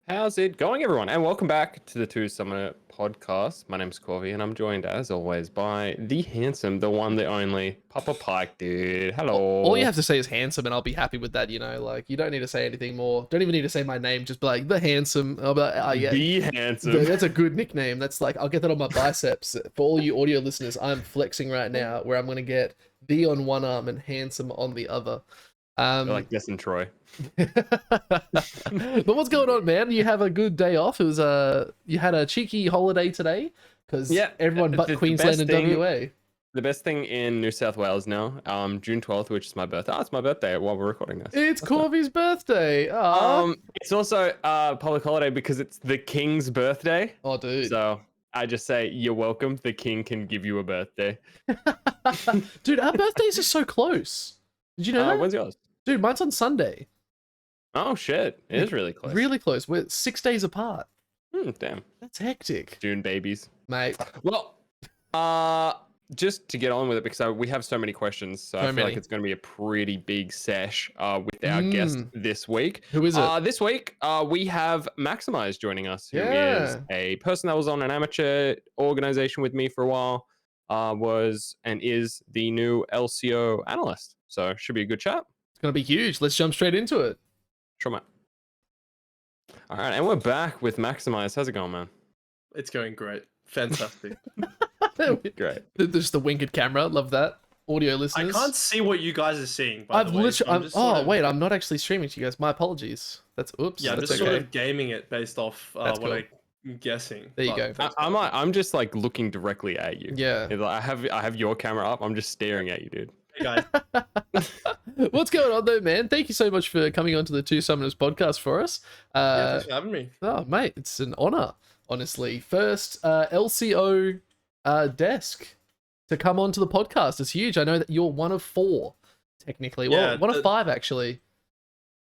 How's it going, everyone? And welcome back to the Two Summoner podcast. My name's Corvy, and I'm joined, as always, by the handsome, the one, the only, Papa Pike, dude. All you Hello. have to say is handsome, and I'll be happy with that. Like you don't need to say anything more. Don't even need to say my name. Just be like the handsome. I'll be like, oh, yeah, The handsome. that's a good nickname. That's like I'll get that on my biceps. For all you audio listeners, I'm flexing right now, where I'm gonna get B on one arm and handsome on the other. Like Des and Troy. But what's going on, man? You have a good day off. It was you had a cheeky holiday today because everyone but Queensland and WA. The best thing in New South Wales now, June 12th, which is my birthday. Oh, it's my birthday while we're recording this. It's Corvy's birthday. It's also public holiday because it's the King's birthday. Oh, dude. So I just say you're welcome. The King can give you a birthday. Dude, our birthdays are so close. Did you know that? When's yours? Dude, mine's on Sunday. Oh shit! It is really close. Really close. We're 6 days apart. Damn. That's hectic. June babies. Mate. Well, just to get on with it, because we have so many questions, so I feel like it's going to be a pretty big sesh with our guest this week. Who is it? This week, we have Max-imize joining us, who is a person that was on an amateur organization with me for a while, was and is the new LCO analyst. So should be a good chat. It's going to be huge. Let's jump straight into it. Sure, mate. All right, and we're back with Max-imize. How's it going, man? It's going great. Fantastic. Great. There's the winked camera. Love that. Audio listeners. I can't see what you guys are seeing, by the way. Wait, I'm not actually streaming to you guys. My apologies. Oops. Yeah, I'm that's just okay. sort of gaming it based off what cool. I'm guessing. There you go. I'm just like looking directly at you. Yeah. I have your camera up. I'm just staring at you, dude. Hey guys. What's going on though, man? Thank you so much for coming onto the Two Summoners podcast for us. Thanks for having me. Oh, mate, it's an honor, honestly. First LCO desk to come onto the podcast. It's huge. I know that you're one of 4, technically. Well, one of 5, actually.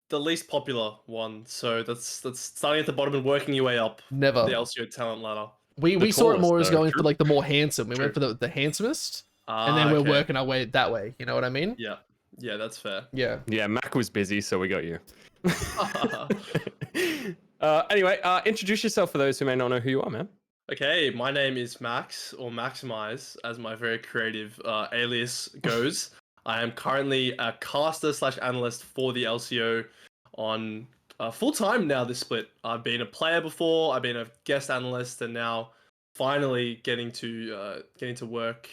The least popular one. So that's starting at the bottom and working your way up. Never. The LCO talent ladder. We saw it more as going for like the more handsome. We went for the handsomest. And then we're working our way that way. You know what I mean? Yeah. Yeah, that's fair. Yeah. Yeah, Mac was busy, so we got you. Anyway, introduce yourself for those who may not know who you are, man. Okay, my name is Max, or Max-imize, as my very creative alias goes. I am currently a caster/analyst for the LCO on full-time now, this split. I've been a player before, I've been a guest analyst, and now finally getting to work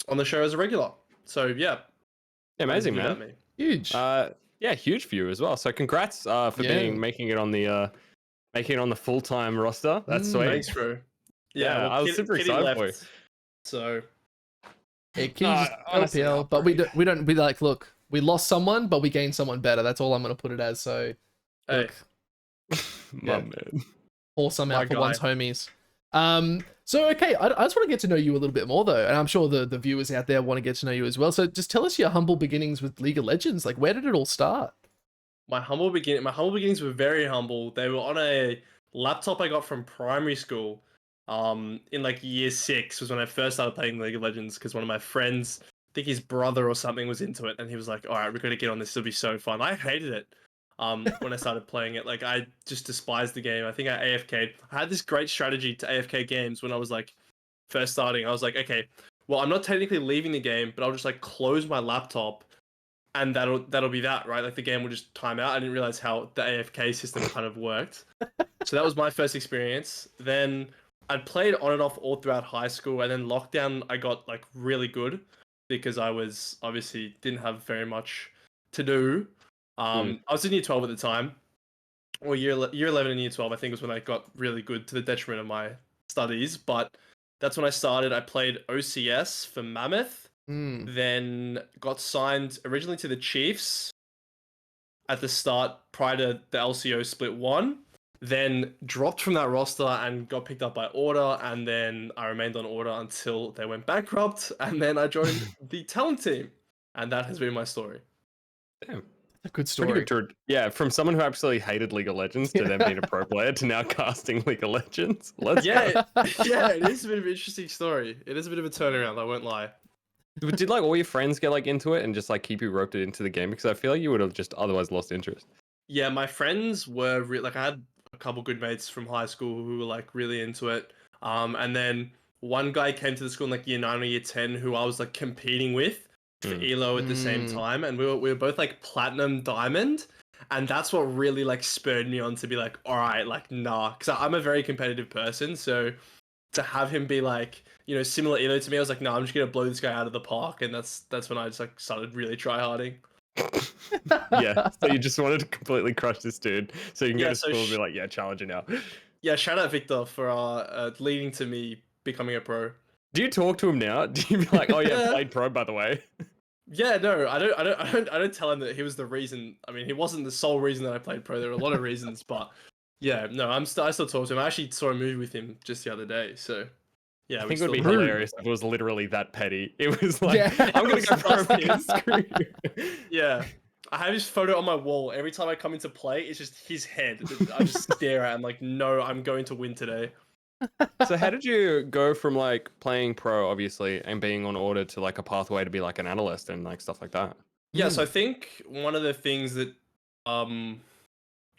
on the show as a regular. So yeah. Amazing, man. Huge. Yeah, huge for you as well. So congrats for making it on the full-time roster. That's sweet. Thanks, bro. Yeah, well, I was super excited for you. So It keeps LPL, but we don't like, look, we lost someone, but we gained someone better. That's all I'm gonna put it as. So hey. My man. Pour some out for one's homies. So okay, I just want to get to know you a little bit more though, and I'm sure the viewers out there want to get to know you as well. So just tell us your humble beginnings with League of Legends. Like, where did it all start? My humble beginnings were very humble. They were on a laptop I got from primary school. In like year 6 was when I first started playing League of Legends, because one of my friends, I think his brother or something, was into it, and he was like, "All right, we're gonna get on this. It'll be so fun." I hated it. When I started playing it, like I just despised the game. I think I AFK'd. I had this great strategy to AFK games when I was like first starting. I was like, okay, well, I'm not technically leaving the game, but I'll just like close my laptop, and that'll be that, right? Like the game will just time out. I didn't realize how the AFK system kind of worked. So that was my first experience. Then I'd played on and off all throughout high school, and then lockdown I got like really good because I was obviously didn't have very much to do. I was in year 12 at the time, or year 11 and year 12, I think was when I got really good to the detriment of my studies. But that's when I started. I played OCS for Mammoth, then got signed originally to the Chiefs at the start prior to the LCO split 1, then dropped from that roster and got picked up by Order, and then I remained on Order until they went bankrupt, and then I joined the talent team, and that has been my story. Damn. A good story. Pretty good. Yeah, from someone who absolutely hated League of Legends to then being a pro player to now casting League of Legends. Yeah, it is a bit of an interesting story. It is a bit of a turnaround, I won't lie. Did like all your friends get like into it and just like keep you roped into the game? Because I feel like you would have just otherwise lost interest. Yeah, my friends were like, I had a couple good mates from high school who were like really into it. And then one guy came to the school in like year 9 or year 10 who I was like competing with for ELO at the same time, and we were both like platinum diamond, and that's what really like spurred me on to be like, all right, like nah, because I'm a very competitive person, so to have him be like, you know, similar ELO to me, I was like, no, I'm just gonna blow this guy out of the park, and that's when I just like started really try harding. Yeah, so you just wanted to completely crush this dude, so you can go Yeah, to so school and be like, yeah, challenger now. yeah, shout out Victor for leading to me becoming a pro. Do you talk to him now? Do you be like, oh yeah, Yeah. played pro by the way? Yeah, no, I don't tell him that he was the reason. I mean, he wasn't the sole reason that I played pro. There were a lot of reasons, but yeah, no, I still talk to him. I actually saw a movie with him just the other day, so yeah, I we think it would still be talk. hilarious if it was literally that petty. It was like, Yeah. I'm gonna go pro because screw you. Yeah, I have his photo on my wall. Every time I come into play, it's just his head. I just stare at him like, no, I'm going to win today. So how did you go from like playing pro, obviously, and being on order to like a pathway to be like an analyst and like stuff like that? Yeah, so I think one of the things that um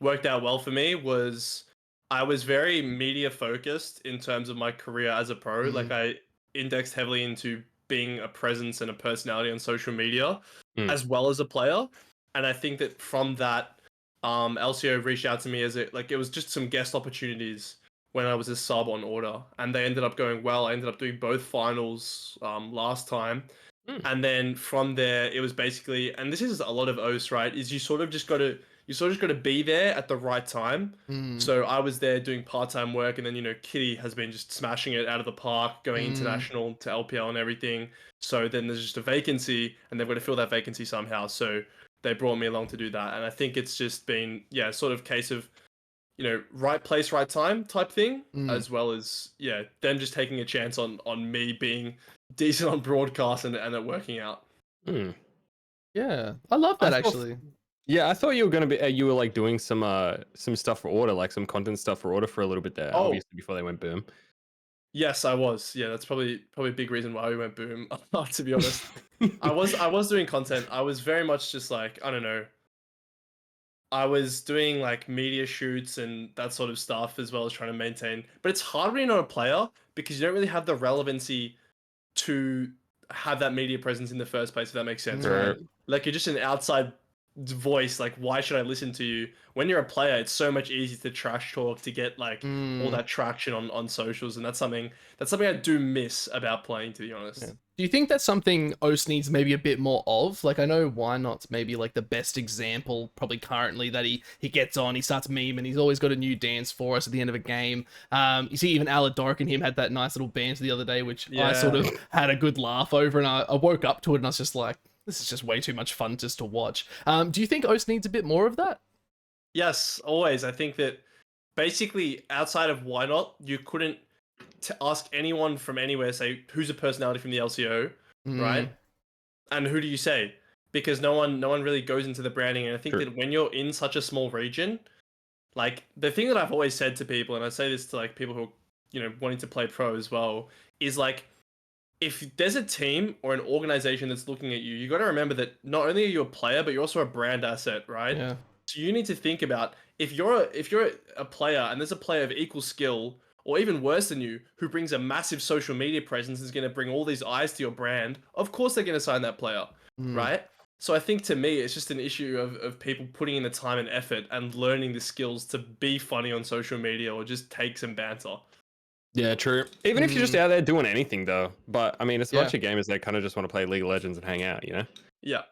worked out well for me was I was very media focused in terms of my career as a pro. Like I indexed heavily into being a presence and a personality on social media as well as a player. And I think that from that, LCO reached out to me as it was just some guest opportunities when I was a sub on order, and they ended up going well. I ended up doing both finals last time. And then from there, it was basically, and this is a lot of OS, right? Is you sort of just got to be there at the right time. So I was there doing part-time work, and then, you know, Kitty has been just smashing it out of the park, going international to LPL and everything. So then there's just a vacancy, and they've got to fill that vacancy somehow. So they brought me along to do that. And I think it's just been, yeah, sort of case of, you know, right place, right time type thing, as well as, yeah, them just taking a chance on me being decent on broadcast and it working out. Yeah, I love that actually. Yeah, I thought you were gonna be. You were like doing some stuff for order, like some content stuff for order for a little bit there. Oh. Obviously, before they went boom. Yes, I was. Yeah, that's probably a big reason why we went boom. To be honest, I was doing content. I was very much just like, I don't know. I was doing like media shoots and that sort of stuff, as well as trying to maintain. But it's hard when you're not a player because you don't really have the relevancy to have that media presence in the first place, if that makes sense, right? Like you're just an outside voice. Like, why should I listen to you? When you're a player, it's so much easier to trash talk, to get like all that traction on socials, and that's something I do miss about playing, to be honest. Yeah. Do you think that's something OS needs maybe a bit more of? Like, I know Why Not's maybe like the best example probably currently that he gets on, he starts memeing, he's always got a new dance for us at the end of a game. You see even Aladoric and him had that nice little banter the other day, which I sort of had a good laugh over, and I woke up to it and I was just like, this is just way too much fun just to watch. Do you think OS needs a bit more of that? Yes, always. I think that basically outside of Why Not, you couldn't ask anyone from anywhere, say who's a personality from the LCO, right? And who do you say? Because no one really goes into the branding. And I think that when you're in such a small region, like the thing that I've always said to people, and I say this to like people who are, you know, wanting to play pro as well, is like, if there's a team or an organization that's looking at you, you got to remember that not only are you a player, but you're also a brand asset, right? Yeah. So you need to think about if you're a player and there's a player of equal skill, or even worse than you, who brings a massive social media presence, is going to bring all these eyes to your brand, of course they're going to sign that player, right? So I think to me, it's just an issue of people putting in the time and effort and learning the skills to be funny on social media or just take some banter. Yeah, true. Even if you're just out there doing anything, though. But I mean, it's a bunch of gamers that kind of just want to play League of Legends and hang out, you know? Yeah.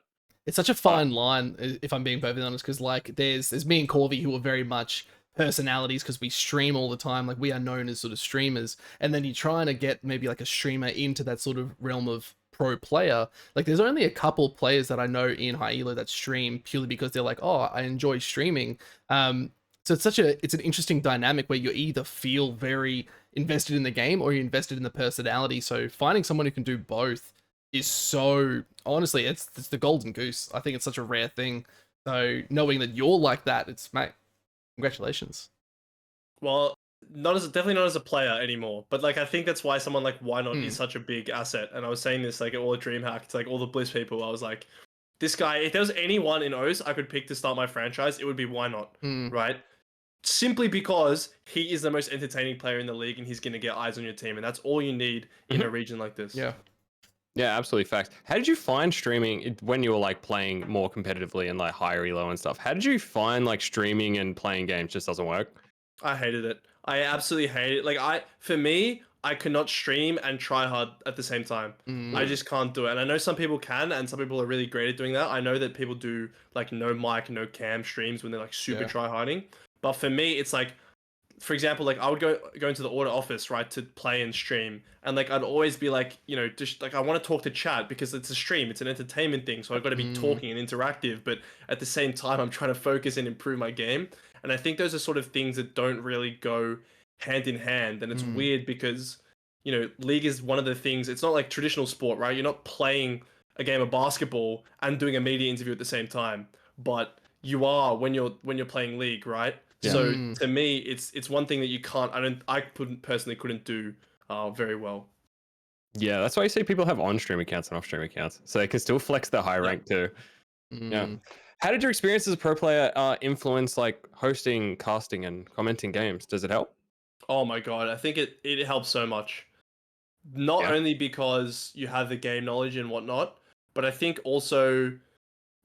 It's such a fine line, if I'm being perfectly honest, because like there's me and Corvy who are very much personalities because we stream all the time. Like we are known as sort of streamers, and then you're trying to get maybe like a streamer into that sort of realm of pro player. Like there's only a couple players that I know in high elo that stream purely because they're like, oh, I enjoy streaming. So it's an interesting dynamic where you either feel very invested in the game or you're invested in the personality. So finding someone who can do both is so, honestly, it's the golden goose. I think it's such a rare thing. So knowing that you're like that, it's, mate, congratulations. Well, definitely not as a player anymore. But like I think that's why someone like Why Not is such a big asset. And I was saying this like at all the DreamHack to like all the Bliss people. I was like, this guy, if there was anyone in OS I could pick to start my franchise, it would be Why Not, right? simply because he is the most entertaining player in the league and he's going to get eyes on your team. And that's all you need in a region like this. Yeah. Yeah, absolutely facts. How did you find streaming when you were like playing more competitively and like higher elo and stuff? How did you find like streaming and playing games just doesn't work? I hated it. I absolutely hate it. Like for me, I cannot stream and try hard at the same time. I just can't do it. And I know some people can, and some people are really great at doing that. I know that people do like no mic, no cam streams when they're like super try harding. But for me, it's like, for example, like I would go into the order office, right, to play and stream, and like I'd always be like, you know, just like I want to talk to chat because it's a stream, it's an entertainment thing, so I've got to be talking and interactive, but at the same time, I'm trying to focus and improve my game, and I think those are sort of things that don't really go hand in hand, and it's weird because, you know, League is one of the things. It's not like traditional sport, right? You're not playing a game of basketball and doing a media interview at the same time, but you are when you're playing League, right? Yeah. So to me, it's one thing that you can't. I couldn't do very well. Yeah, that's why you see people have on-stream accounts and off-stream accounts, so they can still flex their high rank too. Yeah. How did your experience as a pro player influence like hosting, casting, and commenting games? Does it help? Oh my god, I think it helps so much. Not only because you have the game knowledge and whatnot, but I think also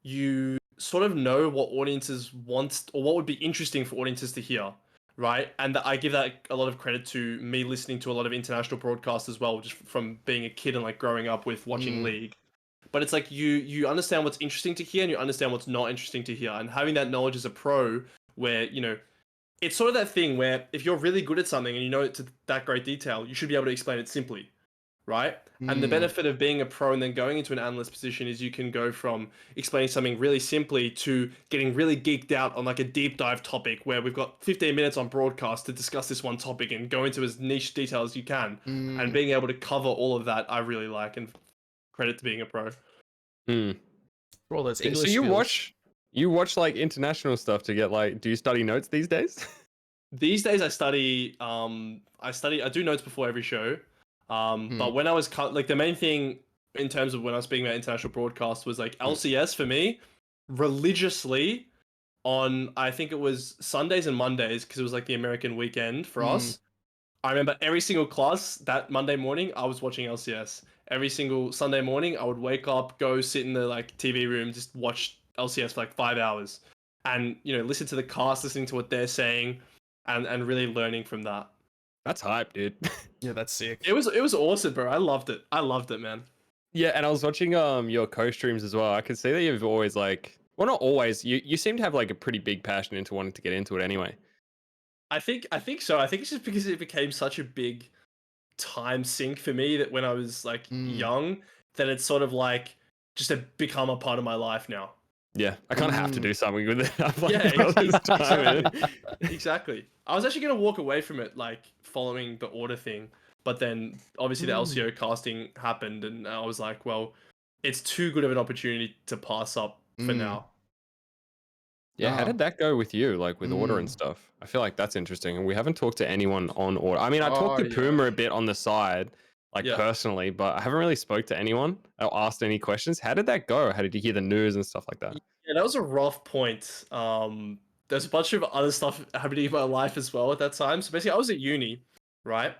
you sort of know what audiences want or what would be interesting for audiences to hear, right? And I give that a lot of credit to me listening to a lot of international broadcasts as well, just from being a kid and like growing up with watching League. But it's like you understand what's interesting to hear and you understand what's not interesting to hear, and having that knowledge as a pro, where you know it's sort of that thing where if you're really good at something and you know it to that great detail, you should be able to explain it simply, right? And the benefit of being a pro and then going into an analyst position is you can go from explaining something really simply to getting really geeked out on like a deep dive topic where we've got 15 minutes on broadcast to discuss this one topic and go into as niche detail as you can. And being able to cover all of that, I really like, and credit to being a pro. For all those English So you skills. watch like international stuff to get like, do you study notes these days? These days I study I do notes before every show. But when I was like the main thing in terms of when I was speaking about international broadcast was like LCS for me religiously on, I think it was Sundays and Mondays because it was like the American weekend for us. I remember every single class that Monday morning I was watching LCS. Every single Sunday morning I would wake up, go sit in the like TV room, just watch LCS for like 5 hours, and you know listen to the cast, listening to what they're saying, and really learning from that. That's hype, dude. Yeah, that's sick. It was awesome, bro. I loved it. I loved it, man. Yeah, and I was watching your co-streams as well. I could see that you've always like, well, not always. You seem to have like a pretty big passion into wanting to get into it anyway. I think so. I think it's just because it became such a big time sink for me that when I was like young, that it's sort of like just become a part of my life now. Yeah, I kind of have to do something with it. I'm like, exactly. I was actually gonna walk away from it, like following the order thing, but then obviously the LCO casting happened, and I was like, well, it's too good of an opportunity to pass up for now. Yeah, how did that go with you, like with order and stuff? I feel like that's interesting, and we haven't talked to anyone on order. I mean, I talked to Puma a bit on the side, like personally, but I haven't really spoke to anyone or asked any questions. How did that go? How did you hear the news and stuff like that? Yeah, that was a rough point. There's a bunch of other stuff happening in my life as well at that time. So basically, I was at uni, right?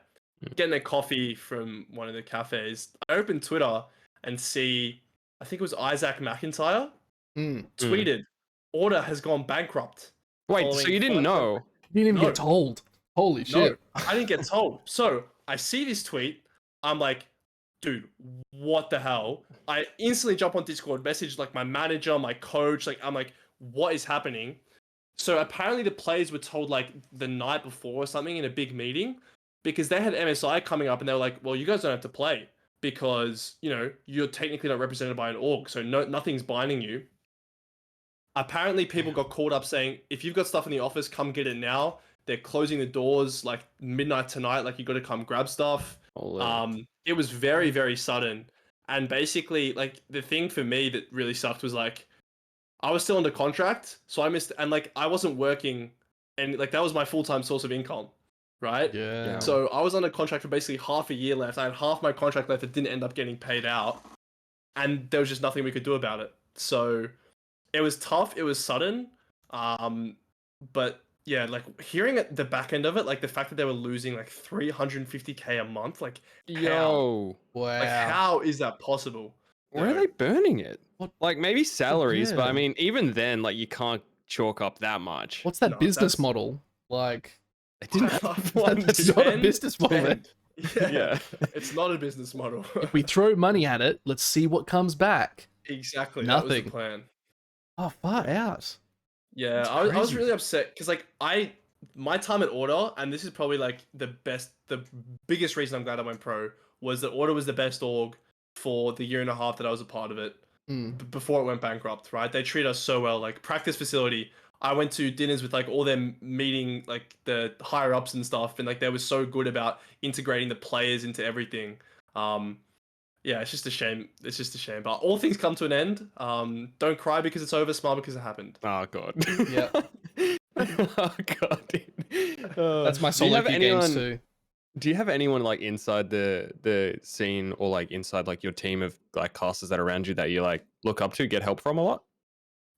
Getting a coffee from one of the cafes. I opened Twitter and see, I think it was Isaac McIntyre tweeted, Order has gone bankrupt. Wait, so you didn't know? You didn't even get told. Holy shit. I didn't get told. So I see this tweet. I'm like, dude, what the hell? I instantly jump on Discord, message like my manager, my coach. Like, I'm like, what is happening? So apparently the players were told like the night before or something in a big meeting, because they had MSI coming up and they were like, well, you guys don't have to play because, you know, you're technically not represented by an org. So nothing's binding you. Apparently people got called up saying, if you've got stuff in the office, come get it now. They're closing the doors like midnight tonight. Like, you got to come grab stuff. It was very, very sudden. And basically, like, the thing for me that really sucked was like, I was still under contract, so I missed, and like I wasn't working, and like that was my full-time source of income, right? Yeah. So I was under contract for basically half a year left. I had half my contract left that didn't end up getting paid out, and there was just nothing we could do about it. So it was tough. It was sudden, but yeah, like hearing at the back end of it, like the fact that they were losing like 350K a month, like how? Yo, Like Wow. how is that possible? You where are know? they burning it? What? Like maybe salaries, but I Yeah. mean, even then, like you can't chalk up that much. What's that No, business that's model? Like, They didn't have one. that's Did not a spend, business model, man. spend. Yeah, Yeah. it's not a business model. If we throw money at it, let's see what comes back. Exactly, that was the Nothing. plan. Oh, far out. Yeah, That's I was crazy. really upset because like my time at Order, and this is probably like the biggest reason I'm glad I went pro was that Order was the best org for the year and a half that I was a part of it Mm. before it went bankrupt. Right, they treat us so well. Like practice facility, I went to dinners with like all them meeting like the higher ups and stuff, and like they were so good about integrating the players into everything. Um, yeah, it's just a shame. It's just a shame. But all things come to an end. Don't cry because it's over. Smile because it happened. Oh god. Yeah. Oh god. Dude. That's my Do you solo have queue games anyone? too. Do you have anyone like inside the scene or like inside like your team of like casters that are around you that you like look up to, get help from a lot?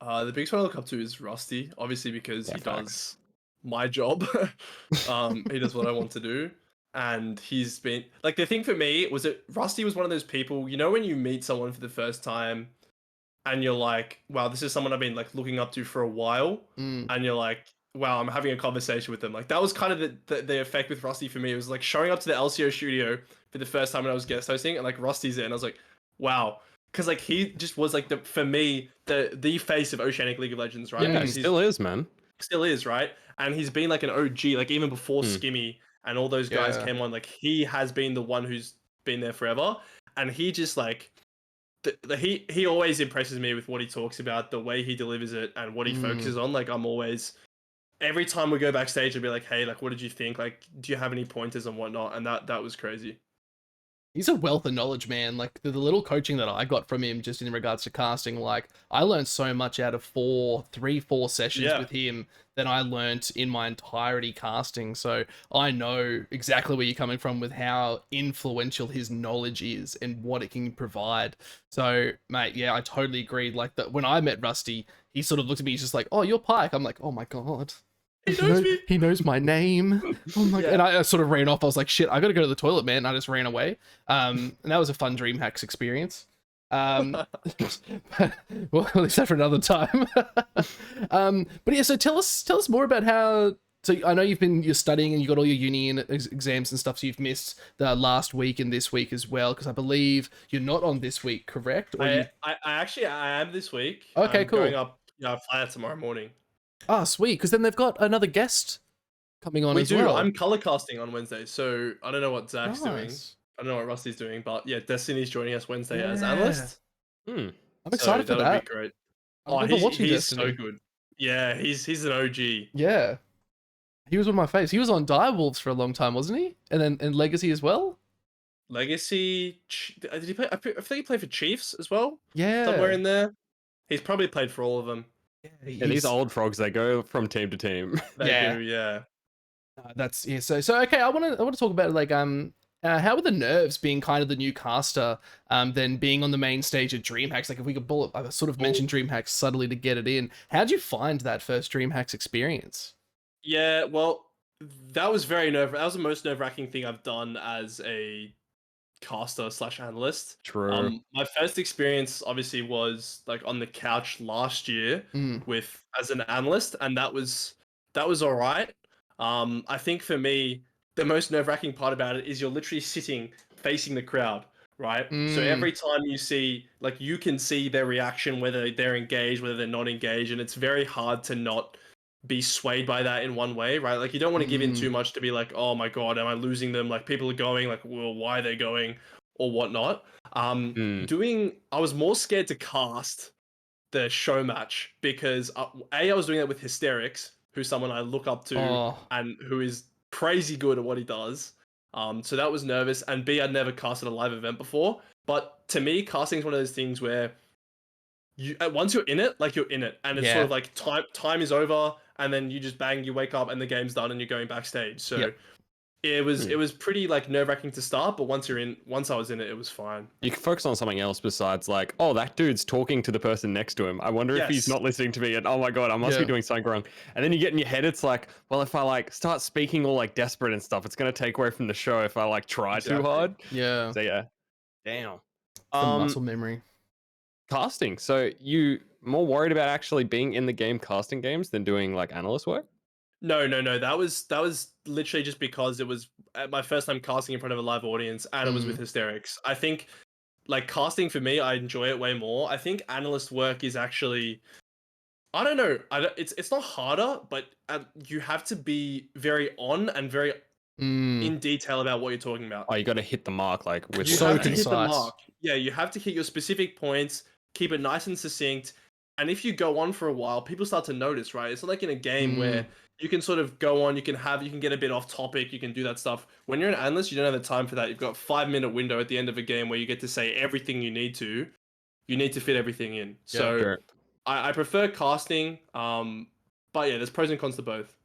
The biggest one I look up to is Rusty, obviously because Yeah, he facts. does my job. He does what I want to do, and he's been like the thing for me was that Rusty was one of those people. You know, when you meet someone for the first time, and you're like, "Wow, this is someone I've been like looking up to for a while," Mm. and you're like, "Wow, I'm having a conversation with them." Like that was kind of the effect with Rusty for me. It was like showing up to the LCO studio for the first time when I was guest hosting, and like Rusty's there, and I was like, "Wow." Because like he just was like the for me the face of Oceanic League of Legends, right? Yeah, Mm. he Because he's still is, man. still is, right? And he's been like an OG, like even before Hmm. Skimmy and all those guys Yeah. came on, like he has been the one who's been there forever. And he just like he always impresses me with what he talks about, the way he delivers it, and what he Mm. focuses on. Like I'm always every time we go backstage, I'll be like, hey, like what did you think? Like, do you have any pointers and whatnot? And that was crazy. He's a wealth of knowledge, man. Like the little coaching that I got from him just in regards to casting, like I learned so much out of 4 sessions Yeah. with him than I learnt in my entirety casting. So I know exactly where you're coming from with how influential his knowledge is and what it can provide. So, mate, yeah, I totally agree. Like that when I met Rusty, he sort of looked at me, he's just like, "Oh, you're Pike." I'm like, "Oh my god." He knows me. He knows my name. Oh my! Yeah. And I sort of ran off. I was like, "Shit, I gotta go to the toilet, man." And I just ran away. And that was a fun dream hacks experience. Well, at least that for another time. But yeah, so tell us more about how. So I know you're studying and you got all your uni and exams and stuff. So you've missed the last week and this week as well, because I believe you're not on this week, correct? Or you? I actually I am this week. Okay, I'm going cool. up. Yeah, I fly out tomorrow morning. Ah, sweet. Because then they've got another guest coming on We as do. well. I'm color casting on Wednesday, so I don't know what Zach's doing. Nice. I don't know what Rusty's doing, but yeah, Destiny's joining us Wednesday as Yeah. analyst. Hmm. I'm So excited for that'll be that. great. I Oh, remember watching he's so Destiny. good. Yeah, he's an OG. Yeah. He was one of my faves. He was on Direwolves for a long time, wasn't he? And then in Legacy as well? Legacy. Did he play? I think he played for Chiefs as well. Yeah. Somewhere in there. He's probably played for all of them. Yeah, these old frogs, they go from team to team. They Yeah. do. Yeah. That's yeah. So okay, I want to talk about like how are the nerves being kind of the new caster, then being on the main stage at DreamHacks? Like if we could bullet, I sort of mentioned DreamHacks subtly to get it in. How'd you find that first DreamHacks experience? Yeah. Well, that was very nerve. That was the most nerve-wracking thing I've done as a caster slash analyst. True. My first experience obviously was like on the couch last year Mm. with as an analyst, and that was all right. I think for me, the most nerve-wracking part about it is you're literally sitting facing the crowd, right? So Mm. every time you see, like, you can see their reaction, whether they're engaged, whether they're not engaged, and it's very hard to not be swayed by that in one way, right? Like you don't want to give in too much to be like, oh my god, am I losing them? Like people are going, like, well, why are they going, or whatnot. Hmm. I was more scared to cast the show match because I was doing that with Hysterics, who's someone I look up to Oh. and who is crazy good at what he does. So that was nervous, and B, I'd never casted a live event before. But to me, casting is one of those things where you once you're in it, like you're in it, and it's sort Yeah. of like time is over, and then you just bang, you wake up, and the game's done, and you're going backstage. So Yep. It was pretty like nerve-wracking to start, but once I was in it, it was fine. You can focus on something else besides like, oh, that dude's talking to the person next to him. I wonder if he's not listening to me, and oh my god, I must be doing something wrong. And then you get in your head, it's like, well, if I like start speaking all like desperate and stuff, it's gonna take away from the show if I like try too hard. Yeah. So yeah, damn. The muscle memory. Casting. So you more worried about actually being in the game casting games than doing like analyst work? No. That was literally just because it was my first time casting in front of a live audience, and it was with Hysterics. I think like casting for me, I enjoy it way more. I think analyst work is actually, I don't know, it's not harder, but you have to be very on and very in detail about what you're talking about. Oh, you got to hit the mark like with you have to hit the mark. Yeah, you have to hit your specific points, keep it nice and succinct. And if you go on for a while, people start to notice, right? It's not like in a game where you can sort of go on, you can get a bit off topic, you can do that stuff. When you're an analyst, you don't have the time for that. You've got a 5-minute window at the end of a game where you get to say everything you need to. You need to fit everything in. So I prefer casting, but yeah, there's pros and cons to both.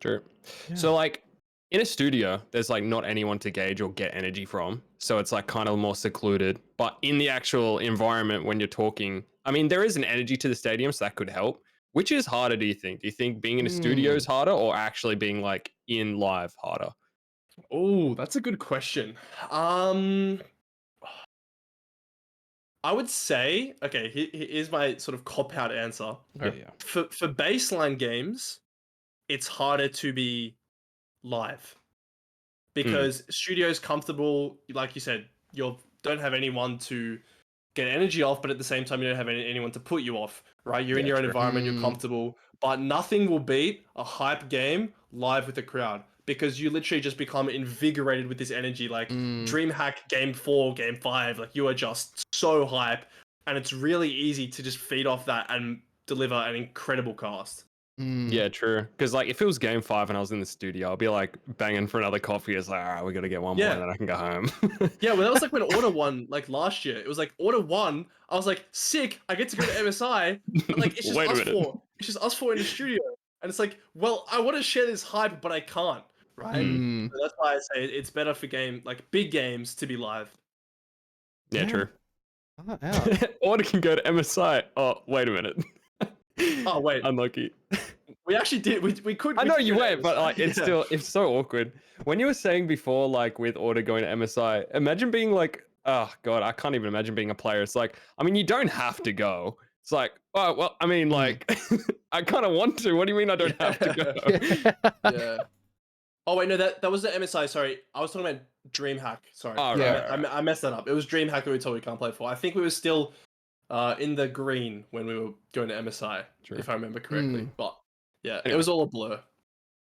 Sure. Yeah. So like in a studio, there's like not anyone to gauge or get energy from. So it's like kind of more secluded. But in the actual environment when you're talking, I mean, there is an energy to the stadium, so that could help. Which is harder, do you think? Do you think being in a studio is harder or actually being like in live harder? Oh, that's a good question. I would say, okay, here's my sort of cop-out answer. Yeah. For baseline games, it's harder to be live because studio's comfortable, like you said, you don't have anyone to get energy off, but at the same time you don't have anyone to put you off, right? You're in your own environment, you're comfortable, but nothing will beat a hype game live with the crowd because you literally just become invigorated with this energy. Like DreamHack game 4, game 5, like you are just so hype, and it's really easy to just feed off that and deliver an incredible cast. Yeah, true. Because like if it was game 5 and I was in the studio, I'd be like banging for another coffee. It's like, all right, we got to get one more and then I can go home. Yeah, well, that was like when Order won, like last year. It was like Order 1. I was like, sick. I get to go to MSI. And, like it's just us four. It's just us four in the studio, and it's like, well, I want to share this hype, but I can't. Right. So that's why I say it's better for big games to be live. Yeah, true. Order can go to MSI. Oh, wait a minute. Oh wait, unlucky. We actually did. We could. I know you went, but like it's still so awkward. When you were saying before, like with Order going to MSI, imagine being like, oh god, I can't even imagine being a player. It's like, I mean, you don't have to go. It's like, oh well, I mean, like, I kind of want to. What do you mean I don't have to go? Yeah. Oh wait, no, that was the MSI. Sorry, I was talking about DreamHack. Sorry, I messed that up. It was DreamHack that we told we can't play for. I think we were still in the green when we were going to MSI, if I remember correctly. But yeah, anyway. It was all a blur.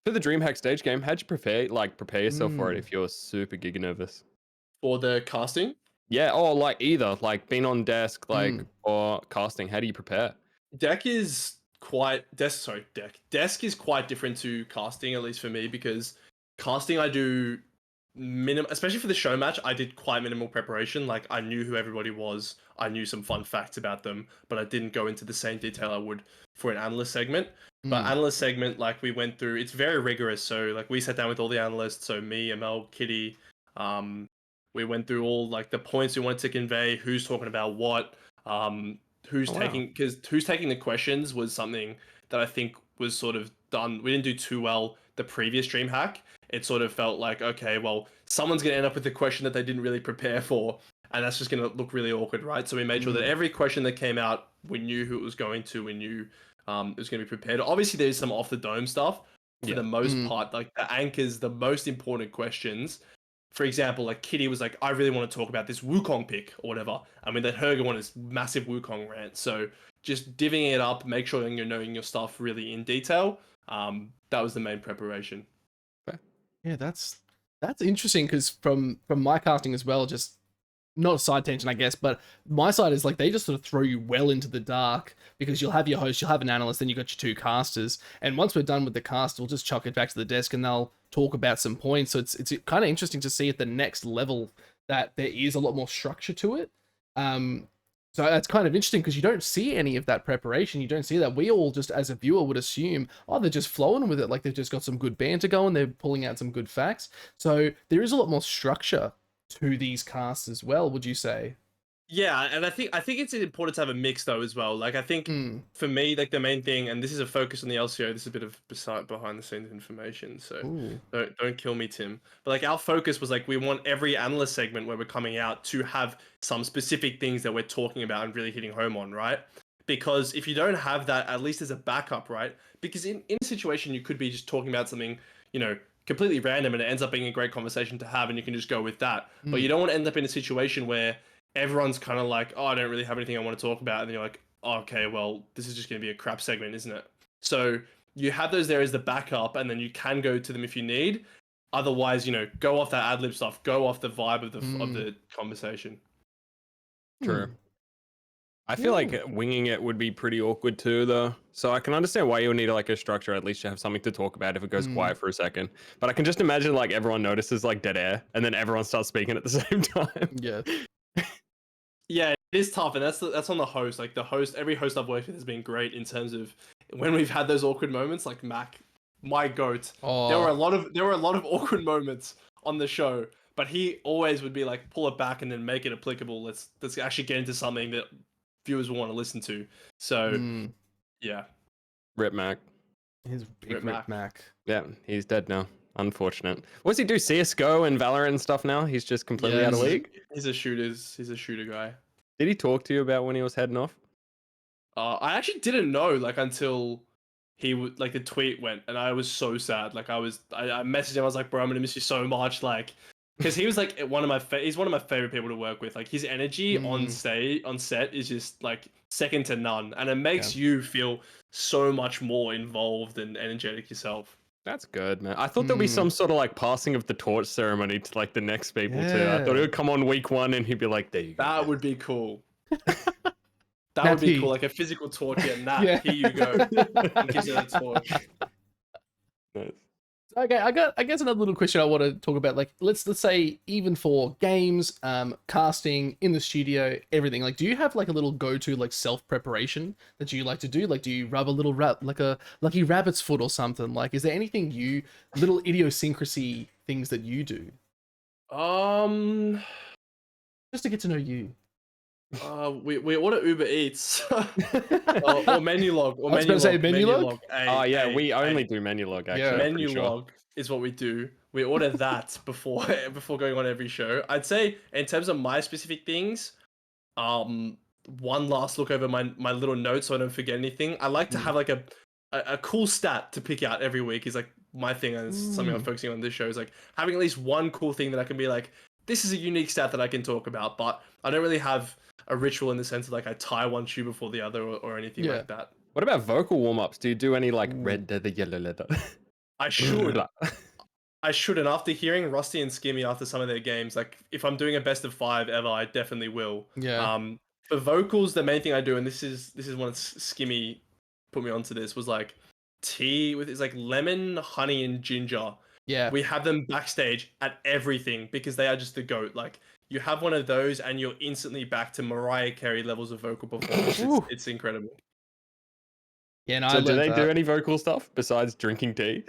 For the DreamHack stage game, how'd you prepare yourself for it if you're super giga nervous? For the casting? Yeah, or like either, like being on desk, like or casting. How do you prepare? Desk is quite different to casting, at least for me, because casting I do minimum, especially for the show match, I did quite minimal preparation. Like I knew who everybody was, I knew some fun facts about them, but I didn't go into the same detail I would for an analyst segment. But analyst segment, like we went through, it's very rigorous. So like we sat down with all the analysts, so me, Amel, Kitty, we went through all like the points we wanted to convey, who's talking about what, who's taking the questions was something that I think was sort of done. We didn't do too well the previous DreamHack. It sort of felt like, okay, well, someone's going to end up with a question that they didn't really prepare for, and that's just going to look really awkward, right? So we made sure that every question that came out, we knew who it was going to, we knew it was going to be prepared. Obviously, there's some off the dome stuff. For the most part, like the anchors, the most important questions. For example, like Kitty was like, I really want to talk about this Wukong pick or whatever. I mean, that Herger one is massive Wukong rant. So just divvying it up, make sure you're knowing your stuff really in detail. That was the main preparation. Yeah, that's interesting because from my casting as well, just not a side tangent, I guess, but my side is like they just sort of throw you well into the dark because you'll have your host, you'll have an analyst, then you got your 2 casters, and once we're done with the cast, we'll just chuck it back to the desk and they'll talk about some points. So it's kind of interesting to see at the next level that there is a lot more structure to it. So that's kind of interesting because you don't see any of that preparation. You don't see that. We all just, as a viewer, would assume, oh, they're just flowing with it. Like they've just got some good banter going. They're pulling out some good facts. So there is a lot more structure to these casts as well, would you say? Yeah, and I think it's important to have a mix though as well. Like I think for me, like the main thing, and this is a focus on the LCO. This is a bit of behind the scenes information, so don't kill me, Tim. But like our focus was like we want every analyst segment where we're coming out to have some specific things that we're talking about and really hitting home on, right? Because if you don't have that, at least as a backup, right? Because in a situation you could be just talking about something, completely random, and it ends up being a great conversation to have, and you can just go with that. But you don't want to end up in a situation where everyone's kind of like, oh, I don't really have anything I want to talk about. And then you're like, oh, okay, well, this is just going to be a crap segment, isn't it? So you have those there as the backup, and then you can go to them if you need. Otherwise, go off that ad-lib stuff, go off the vibe of the conversation. True. I feel like winging it would be pretty awkward too, though. So I can understand why you would need like a structure, at least to have something to talk about if it goes quiet for a second. But I can just imagine like everyone notices like dead air, and then everyone starts speaking at the same time. Yeah. Yeah, it is tough, and that's on the host. Like the host, every host I've worked with has been great in terms of when we've had those awkward moments. Like Mac, my goat. Oh. There were a lot of awkward moments on the show, but he always would be like, pull it back and then make it applicable. Let's actually get into something that viewers will want to listen to. So yeah, Rip Mac. He's big Rip Mac. Yeah, he's dead now. Unfortunate. What does he do? CSGO and Valorant and stuff now? He's just completely out of league? He's a shooter guy. Did he talk to you about when he was heading off? I actually didn't know until he would the tweet went, and I was so sad. I messaged him. I was like, bro, I'm gonna miss you so much. Because he was he's one of my favorite people to work with. Like his energy on set is just second to none, and it makes you feel so much more involved and energetic yourself. That's good, man. I thought there'd be some sort of passing of the torch ceremony to the next people too. I thought it would come on week 1 and he'd be like, there you go. That would be cool. That would be cool, like a physical torch. Yeah, here you go. And gives you the torch. Nice. Okay, I guess another little question I want to talk about. Let's say even for games, casting in the studio, everything. Do you have a little go-to self preparation that you like to do? Do you rub a little like a lucky rabbit's foot or something? Is there anything little idiosyncrasy things that you do? Just to get to know you. We order Uber Eats or Menulog. Or I was going to say Menulog. Yeah, we only do Menulog actually. Yeah, Menulog is what we do. We order that before going on every show. I'd say in terms of my specific things, one last look over my little notes so I don't forget anything. I like to have a cool stat to pick out every week is my thing, and it's something I'm focusing on this show is having at least one cool thing that I can be this is a unique stat that I can talk about, but I don't really have a ritual in the sense of I tie one shoe before the other or anything like that. What about vocal warm-ups? Do you do any red leather, yellow leather? I should. I should, and after hearing Rusty and Skimmy after some of their games, if I'm doing a best of 5 ever, I definitely will. Yeah. For vocals, the main thing I do, and this is when Skimmy put me onto this, was tea with lemon, honey, and ginger. Yeah. We have them backstage at everything because they are just the GOAT. You have one of those and you're instantly back to Mariah Carey levels of vocal performance. It's incredible. Yeah, no, so do they do any vocal stuff besides drinking tea?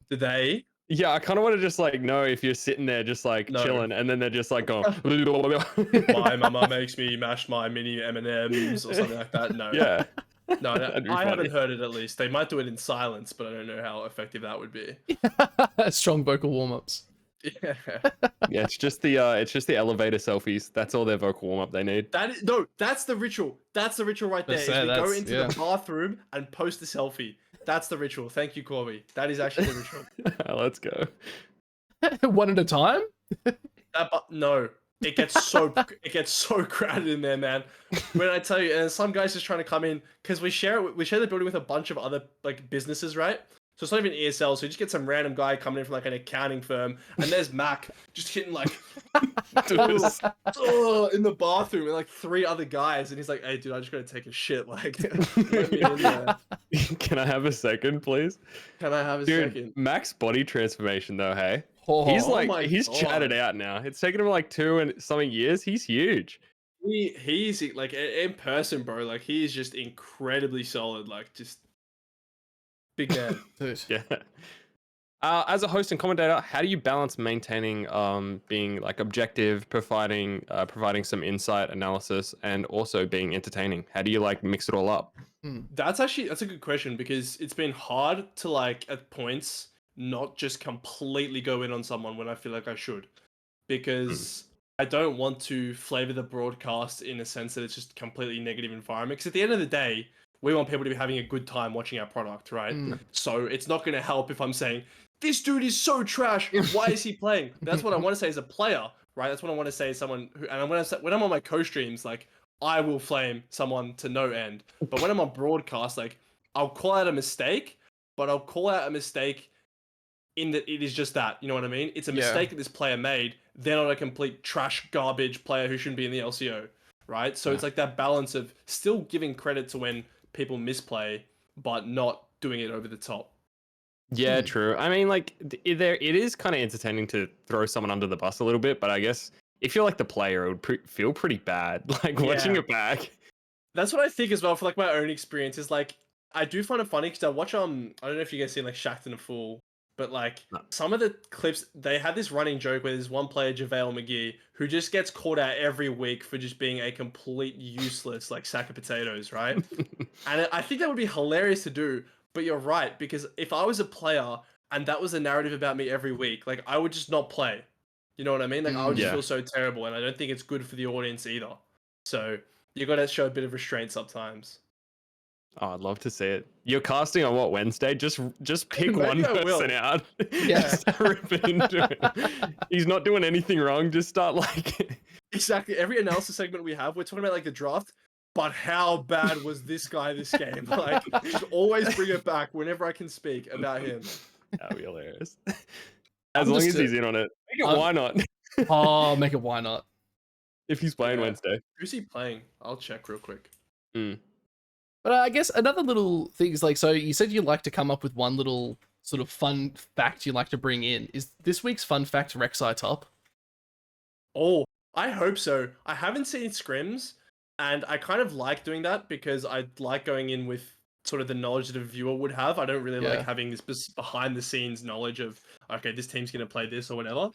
Do they? Yeah, I kind of want to just know if you're sitting there just chilling and then they're just going my mama makes me mash my mini M&Ms or something like that. No. Yeah. No, I haven't heard it at least. They might do it in silence, but I don't know how effective that would be. Strong vocal warm-ups. Yeah. Yeah, it's just the elevator selfies. That's all their vocal warm-up they need. That's the ritual. That's the ritual right there. Is we go into the bathroom and post a selfie. That's the ritual. Thank you, Corvy. That is actually the ritual. Let's go. One at a time? No. It gets so crowded in there, man. When I tell you, and some guys just trying to come in because we share the building with a bunch of other businesses, right? So it's not even ESL. So you just get some random guy coming in from an accounting firm, and there's Mac just hitting in the bathroom and 3 other guys, and he's like, "Hey, dude, I just gotta take a shit. Let me in there. Can I have a second, please? Can I have a second?" Mac's body transformation though, hey. Oh, he's chatted out now. It's taken him 2 and something years. He's huge. He's like in person, bro. Like he is just incredibly solid. Like just big man. Dude. Yeah. As a host and commentator, how do you balance maintaining being like objective, providing some insight analysis, and also being entertaining? How do you like mix it all up? That's a good question, because it's been hard to like at points not just completely go in on someone when I feel like I should, because I don't want to flavor the broadcast in a sense that it's just completely negative environment. Because at the end of the day, we want people to be having a good time watching our product, right? So it's not going to help if I'm saying, this dude is so trash, why is he playing? That's what I want to say as a player, right? That's what I want to say as someone who, and when I'm on my co-streams, like, I will flame someone to no end. But when I'm on broadcast, like, I'll call out a mistake, but I'll call out a mistake in that it is just that, you know what I mean? It's a mistake that this player made. They're not a complete trash garbage player who shouldn't be in the LCO, right? So it's like that balance of still giving credit to when people misplay, but not doing it over the top. Yeah, true. I mean, like, it is kind of entertaining to throw someone under the bus a little bit, but I guess if you're like the player, it would feel pretty bad, like watching it back. That's what I think as well. For like my own experience, is like I do find it funny because I watch I don't know if you guys seen like Shacked and a Fool, but like some of the clips, they had this running joke where there's one player, JaVale McGee, who just gets called out every week for just being a complete useless like sack of potatoes, right? And I think that would be hilarious to do. But you're right, because if I was a player and that was a narrative about me every week, like I would just not play. You know what I mean? Like I would just feel so terrible, and I don't think it's good for the audience either. So you got to show a bit of restraint sometimes. Oh, I'd love to see it. You're casting on what, Wednesday? Just pick one person out. Yeah. Rip it into it. He's not doing anything wrong. Just start like exactly. Every analysis segment we have, we're talking about like the draft. But how bad was this guy this game? Like, just always bring it back whenever I can speak about him. That'd be hilarious. As long as he's in on it. Make it why not? Make it why not? If he's playing Wednesday. Who's he playing? I'll check real quick. But I guess another little thing is like, so you said you like to come up with one little sort of fun fact you like to bring in. Is this week's fun fact Rek'Sai top? Oh, I hope so. I haven't seen scrims, and I kind of like doing that because I like going in with sort of the knowledge that a viewer would have. I don't really like having this behind the scenes knowledge of, okay, this team's going to play this or whatever.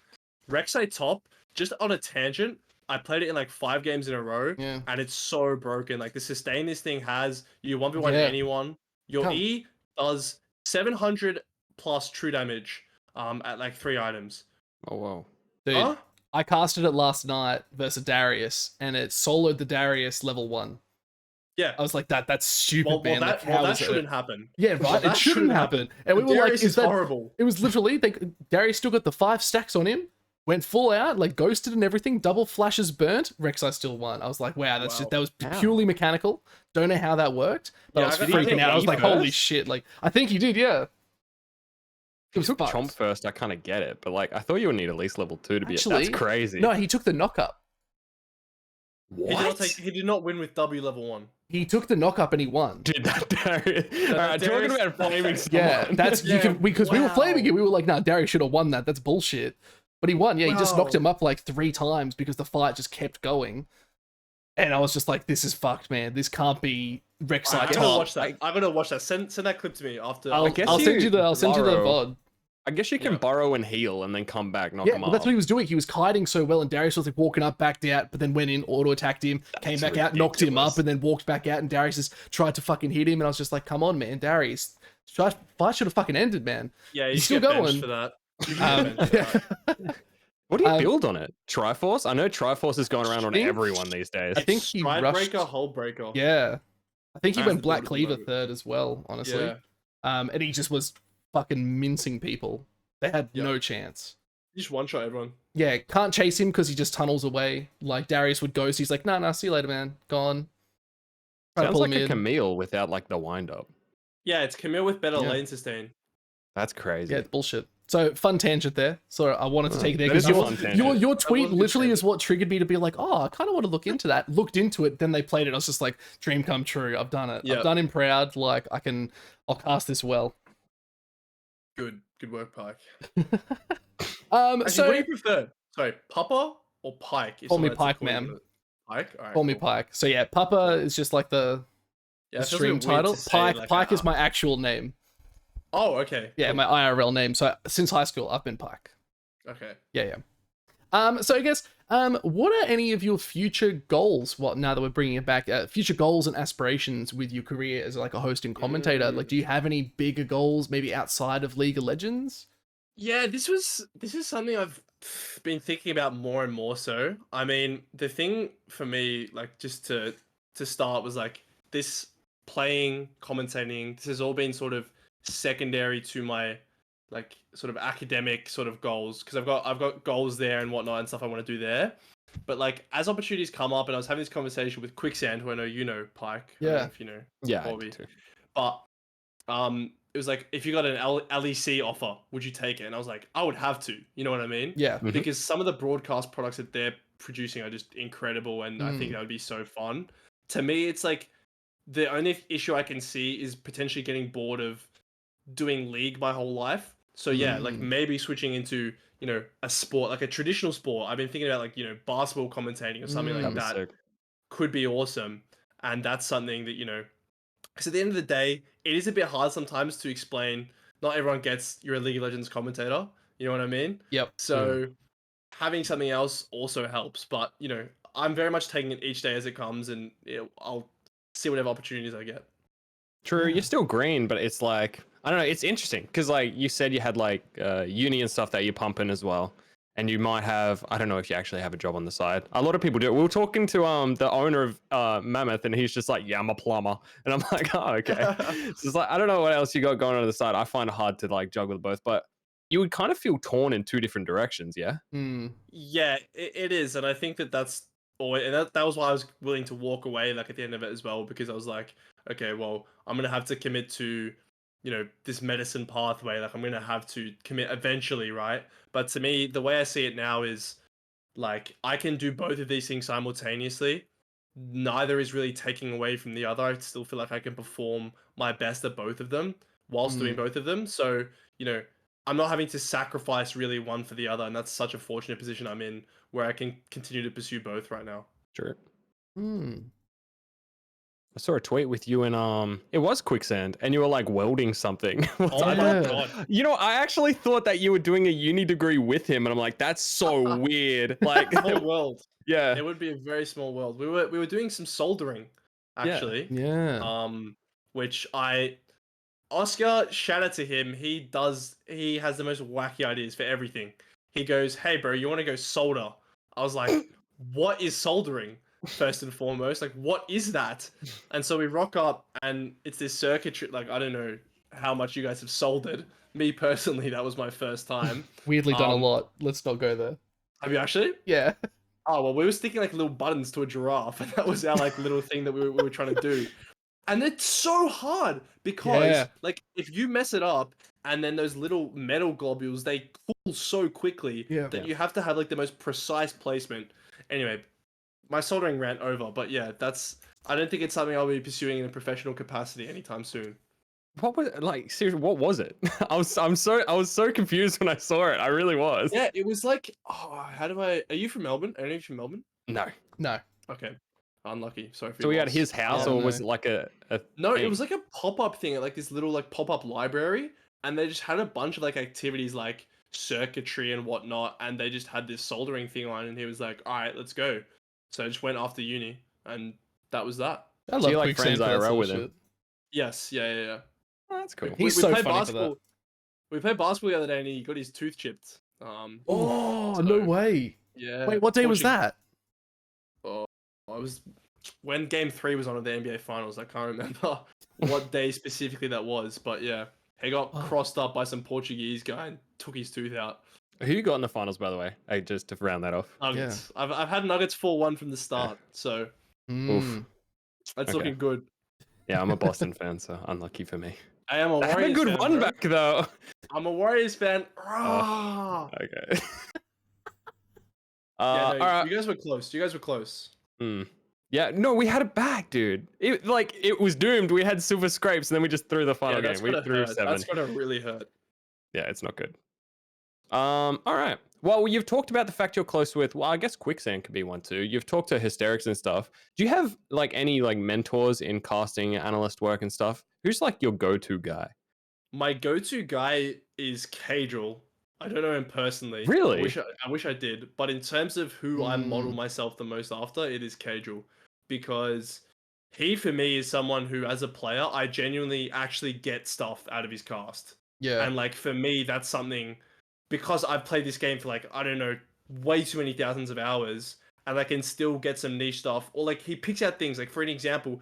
Rek'Sai top, just on a tangent, I played it in like 5 games in a row, and it's so broken. Like the sustain this thing has, you 1v1 anyone. Your E does 700 plus true damage at like 3 items. Oh, wow. Dude, I casted it last night versus Darius, and it soloed the Darius level 1. Yeah. I was like, that's stupid, man. That shouldn't happen. Yeah, right. It shouldn't happen. And we were Darius like, is horrible. It was literally, Darius still got the 5 stacks on him, went full out, like ghosted and everything, double flashes burnt, Rek'Sai still won. I was like, wow, that was purely mechanical. Don't know how that worked, but I was freaking out. I was like, holy shit. Like, I think he did, yeah. He took Chomp first, I kind of get it, but like, I thought you would need at least level 2 to be. That's crazy. No, he took the knock up. What? He did not win with W level 1. He took the knock up and he won. Did that, Darius? Alright, talking about flaming someone. Yeah, that's because we were flaming it. We were like, nah, Darius should have won that. That's bullshit. But he won. Yeah, he just knocked him up like 3 times because the fight just kept going. And I was just like, this is fucked, man. This can't be Rek'Sai. I'm gonna watch that. I'm gonna watch that. Send that clip to me after. I'll send you the VOD. I guess you can borrow and heal and then come back, knock him off. That's what he was doing. He was kiting so well, and Darius was like walking up, backed out, but then went in, auto-attacked him, came back out, knocked him up, and then walked back out, and Darius just tried to fucking hit him, and I was just like, come on, man, Darius. Fight should have fucking ended, man. Yeah, he's still going. For that. What do you build on it? Triforce? I know Triforce is going around on everyone these days. I think he rushed... Breaker, Hull Breaker. Yeah. I think he went Black Cleaver third as well, honestly. Yeah. And he just was fucking mincing people. They had no chance. You just one-shot everyone. Yeah, can't chase him because he just tunnels away. Like, Darius would ghost. He's like, nah, see you later, man. Gone. Sounds like a Camille without, like, the wind-up. Yeah, it's Camille with better lane sustain. That's crazy. Yeah, it's bullshit. So, fun tangent there. So, I wanted to take it there because your tweet literally is what triggered me to be like, oh, I kind of want to look into that. Looked into it, then they played it. I was just like, dream come true. I've done it. I've done him proud. Like, I'll cast this well. Good work, Pike. Actually, so what do you prefer? Sorry, Papa or Pike? Call me Pike, man. Pike. All right, Call me cool. Pike. So yeah, Papa is just like the stream title. Pike is my actual name. Oh, okay. Yeah, Cool. my IRL name. So since high school, I've been Pike. Okay. Yeah. So I guess, what are any of your future goals? Well, now that we're bringing it back, future goals and aspirations with your career as like a host and commentator. Like, do you have any bigger goals, maybe outside of League of Legends? Yeah, this is something I've been thinking about more and more so. I mean, the thing for me, like just to start was like this playing, commentating, this has all been sort of secondary to my like sort of academic sort of goals because I've got goals there and whatnot and stuff I want to do there. But like as opportunities come up and I was having this conversation with Quicksand, who I know you know, Pike. I don't know if you know Yeah, Corvy. But it was like if you got an LEC offer, would you take it? And I was like, I would have to. You know what I mean? Yeah. Because some of the broadcast products that they're producing are just incredible, and I think that would be so fun. To me, it's like the only issue I can see is potentially getting bored of doing League my whole life. So yeah, like maybe switching into a sport like a traditional sport. I've been thinking about like basketball commentating or something like that. Sick. Could be awesome, and that's something that because at the end of the day, it is a bit hard sometimes to explain. Not everyone gets you're a League of Legends commentator. You know what I mean? Yep. So having something else also helps. But I'm very much taking it each day as it comes, and I'll see whatever opportunities I get. True, you're still green, but it's like I don't know. It's interesting because like you said, you had like uni and stuff that you're pumping as well, and you might have I don't know if you actually have a job on the side. A lot of people do. We were talking to the owner of Mammoth, and he's just like, yeah, I'm a plumber, and I'm like, oh okay. So it's like I don't know what else you got going on the side. I find it hard to like juggle both, but you would kind of feel torn in two different directions, yeah. Yeah, it is, and I think that's always, and that was why I was willing to walk away like at the end of it as well because I was like, okay, well, I'm gonna have to commit to this medicine pathway. Like I'm gonna have to commit eventually, right? But to me, the way I see it now is like I can do both of these things simultaneously. Neither is really taking away from the other. I still feel like I can perform my best at both of them whilst doing both of them. So, I'm not having to sacrifice really one for the other, and that's such a fortunate position I'm in where I can continue to pursue both right now. Sure. I saw a tweet with you and it was Quicksand, and you were like welding something. Oh my god! I actually thought that you were doing a uni degree with him, and I'm like, that's so weird. Like, small world. Yeah, it would be a very small world. We were doing some soldering, actually. Yeah. Which Oscar, shout out to him. He has the most wacky ideas for everything. He goes, "Hey, bro, you want to go solder?" I was like, "What is soldering?" First and foremost, like, what is that? And so we rock up, and it's this circuitry. Like, I don't know how much you guys have soldered. Me personally, that was my first time. Weirdly done a lot. Let's not go there. Have you actually? Yeah. Oh well, we were sticking like little buttons to a giraffe, and that was our like little thing that we were trying to do. And it's so hard because like if you mess it up and then those little metal globules, they cool so quickly that you have to have like the most precise placement. Anyway, my soldering rant over, but yeah, I don't think it's something I'll be pursuing in a professional capacity anytime soon. What was it? Like seriously? What was it? I was so confused when I saw it. I really was. Yeah, it was like, are you from Melbourne? Are you from Melbourne? No. Okay. Unlucky. Sorry for So we your at loss. his house, or was it like a No, thing? it was like a pop-up thing at like this little like pop-up library, and they just had a bunch of like activities like circuitry and whatnot, and they just had this soldering thing on, and he was like, all right, let's go. So I just went after uni, and that was that. I So love you like friends Quicksand for that IRL sort with of him? shit. Yes, yeah. Oh, that's cool. He's so played funny basketball. for that. We played basketball the other day, and he got his tooth chipped. Oh, so, no way. Yeah. Wait, what day was that? Oh, I was when Game 3 was on of the NBA Finals. I can't remember what day specifically that was, but yeah, he got crossed up by some Portuguese guy and took his tooth out. Who you got in the finals, by the way? Hey, just to round that off. Nuggets. I've had Nuggets 4-1 from the start, so Oof. that's looking good. Yeah, I'm a Boston fan, so unlucky for me. I am a They had Warriors a good fan, run bro. back though. I'm a Warriors fan. Okay. Yeah, no, all right. you guys were close. Yeah, no, we had it back, dude. It was doomed. We had silver scrapes, and then we just threw the final game. We threw 7. That's gonna really hurt. Yeah, it's not good. All right. Well, you've talked about the fact you're close with. Well, I guess Quicksand could be one too. You've talked to Hysterics and stuff. Do you have like any like mentors in casting, analyst work and stuff? Who's like your go-to guy? My go-to guy is Cadril. I don't know him personally. Really? I wish I did. But in terms of who I model Mm. myself the most after, it is Cadril. Because he, for me, is someone who, as a player, I genuinely actually get stuff out of his cast. Yeah. And, like, for me, that's something... Because I've played this game for, like, I don't know, way too many thousands of hours, and I can still get some niche stuff. Or, like, he picks out things. Like, for an example,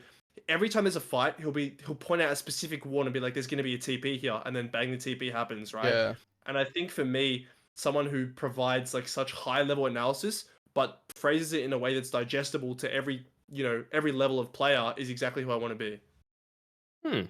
every time there's a fight, he'll point out a specific ward and be like, "There's going to be a TP here," and then bang, the TP happens, right? Yeah. And I think for me, someone who provides like such high level analysis, but phrases it in a way that's digestible to every level of player is exactly who I want to be.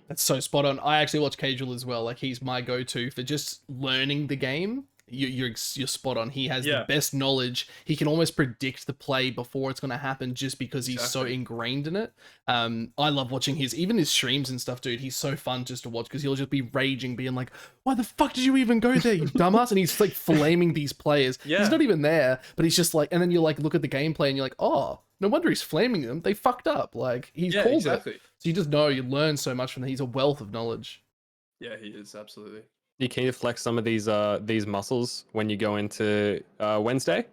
That's so spot on. I actually watch Casual as well. Like he's my go-to for just learning the game. You're spot on. He has the best knowledge. He can almost predict the play before it's going to happen just because he's so ingrained in it. I love watching even his streams and stuff, dude. He's so fun just to watch because he'll just be raging, being like, "Why the fuck did you even go there, you dumbass?" And he's like flaming these players. Yeah. He's not even there, but he's just like, and then you like look at the gameplay and you're like, "Oh, no wonder he's flaming them. They fucked up." Like he's called it. So you just know, you learn so much from him. He's a wealth of knowledge. Yeah, he is, absolutely. You can you flex some of these muscles when you go into Wednesday?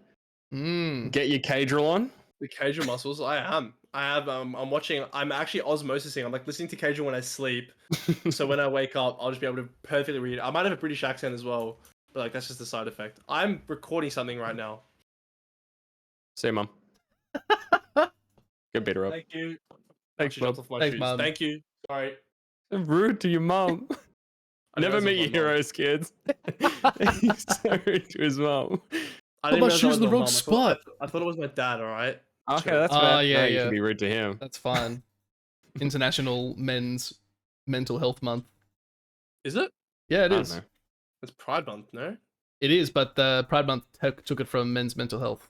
Get your Cadril on. The Cadril muscles, I am. I'm watching. I'm actually osmosising. I'm like listening to Cadril when I sleep. So when I wake up, I'll just be able to perfectly read. I might have a British accent as well, but like that's just a side effect. I'm recording something right now. See you, Mum. Good beat her up. Thank you. Thanks, Mum. Thanks, Mum. Thank you. Sorry. Rude to your mum. Never meet your heroes, kids. He's so rude to his mum. I didn't she was in the wrong spot. I thought it was my dad, alright? Okay, that's fair. Yeah, you can be rude to him. That's fine. International Men's Mental Health Month. Is it? Yeah, it is. It's Pride Month, no? It is, but the Pride Month took it from men's mental health.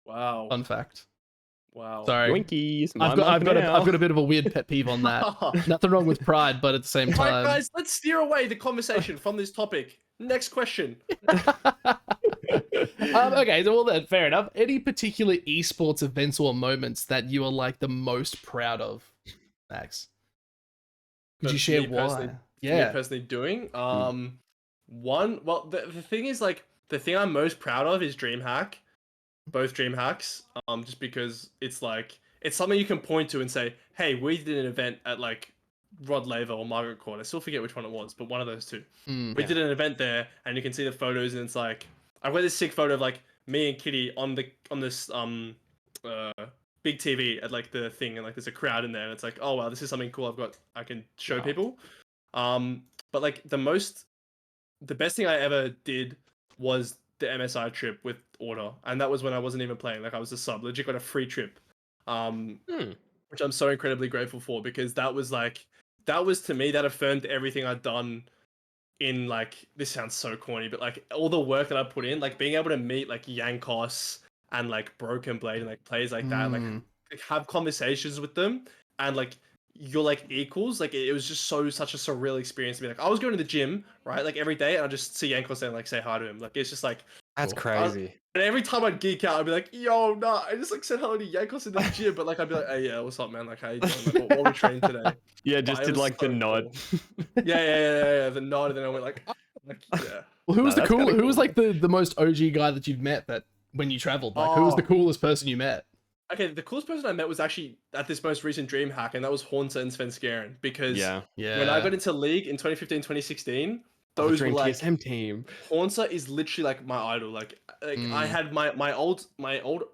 Wow. Fun fact. Wow. Sorry. Winkies. I've got a bit of a weird pet peeve on that. Nothing wrong with Pride, but at the same time. Alright, guys, let's steer away the conversation from this topic. Next question. Okay, so well then, fair enough. Any particular esports events or moments that you are like the most proud of, Max? Could you share why? Me personally doing. The thing is like the thing I'm most proud of is DreamHack. Both DreamHacks. Just because it's like it's something you can point to and say, hey, we did an event at like Rod Laver or Margaret Court. I still forget which one it was, but one of those two. We did an event there, and you can see the photos, and it's like I've got this sick photo of like me and Kitty on this big TV at like the thing, and like there's a crowd in there, and it's like, oh wow, this is something cool I can show people. But like the best thing I ever did was the MSI trip with Order, and that was when I wasn't even playing. Like I was a sub, legit got a free trip. Which I'm so incredibly grateful for, because that was to me, that affirmed everything I'd done in like, this sounds so corny, but like all the work that I put in, like being able to meet like Yankos and like Broken Blade and like players like that, like have conversations with them, and like you're like equals. Like it was just such a surreal experience to be like, I was going to the gym, right, like every day, and I just see Yankos and like say hi to him. Like it's just like, that's crazy. And every time I'd geek out, I'd be like, yo, nah, I just like said hello to Yankos in the gym, but like I'd be like, hey, yeah, what's up, man? Like, how you doing? Like, what we trained today? Yeah, just did like the nod. Yeah, the nod, and then I went like, yeah. Well, who was the cool? Who was like the most OG guy that you've met that when you traveled? Like, who was the coolest person you met? Okay, the coolest person I met was actually at this most recent DreamHack, and that was Haunter and Svenskeren, because when I got into League in 2015, 2016, those were like TSM team. Haunter is literally like my idol. Like I had my old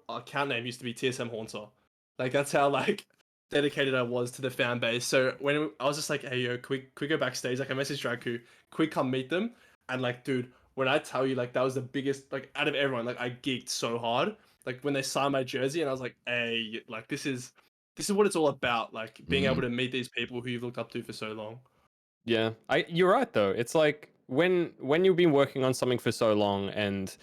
account name used to be TSM Haunter. Like that's how like dedicated I was to the fan base. So when I was just like, hey yo, quick go backstage. Like I messaged Draku, quick come meet them. And like, dude, when I tell you, like that was the biggest, like out of everyone, like I geeked so hard. Like when they signed my jersey, and I was like, hey, like this is what it's all about. Like being able to meet these people who you've looked up to for so long. Yeah, you're right though. It's like when you've been working on something for so long, and